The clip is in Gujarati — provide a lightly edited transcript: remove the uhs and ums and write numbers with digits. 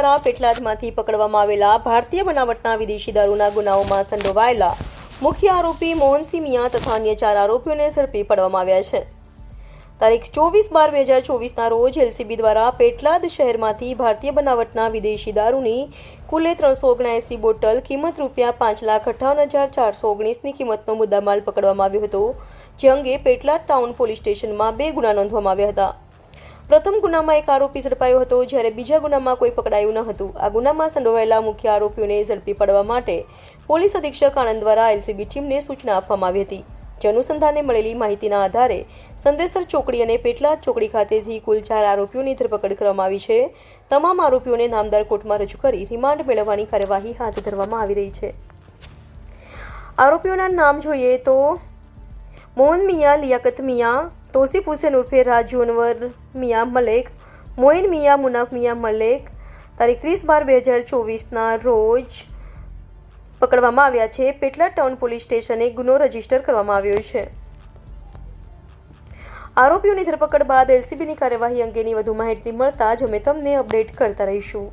દ્વારા પેટલાદમાંથી પકડવામાં આવેલા ભારતીય બનાવટના વિદેશી દારૂના ગુનાઓમાં સંડોવાયેલા મુખ્ય આરોપી મોહનસિંહ મિયા તથા અન્ય 4 આરોપીઓને ઝડપી પાડવામાં આવ્યા છે। તારીખ 24/12/2024ના રોજ એલસીબી દ્વારા પેટલાદ શહેરમાંથી ભારતીય બનાવટના વિદેશી દારૂની કુલ 379 બોટલ કિંમત ₹5,58,419ની કિંમતનો મુદ્દામાલ પકડવામાં આવ્યો હતો, જે અંગે પેટલાદ ટાઉન પોલીસ સ્ટેશનમાં 2 ગુના નોંધવામાં આવ્યા હતા। પ્રથમ ગુનામાં એક આરોપી ઝડપાયો હતો, જ્યારે બીજા ગુનામાં કોઈ પકડાયું ન હતું। આ ગુનામાં સંડોવાયેલા મુખ્ય આરોપીઓને ઝડપી પાડવા માટે પોલીસ અધિક્ષક આણંદ દ્વારા એલસીબી ટીમને સૂચના આપવામાં આવી હતી, જે અનુસંધાને મળેલી માહિતીના આધારે સંદેસર ચોકડી અને પેટલાદ ચોકડી ખાતેથી કુલ 4 આરોપીઓની ધરપકડ કરવામાં આવી છે। તમામ આરોપીઓને નામદાર કોર્ટમાં રજૂ કરી રિમાન્ડ મેળવવાની કાર્યવાહી હાથ ધરવામાં આવી રહી છે। આરોપીઓના નામ જોઈએ તો મોહન મિયા લિયાકત મિયા, તોસીફ હુસેન ઉર્ફે રાજુ અનવર મિયા મલેક, મોઇન મિયા મુનાફ મિયા મલેક તારીખ 30/12/2024ના રોજ પકડવામાં આવ્યા છે। પેટલાદ ટાઉન પોલીસ સ્ટેશને ગુનો રજીસ્ટર કરવામાં આવ્યો છે। આરોપીઓની ધરપકડ બાદ એલસીબીની કાર્યવાહી અંગેની વધુ માહિતી મળતા જ અમે તમને અપડેટ કરતા રહીશું।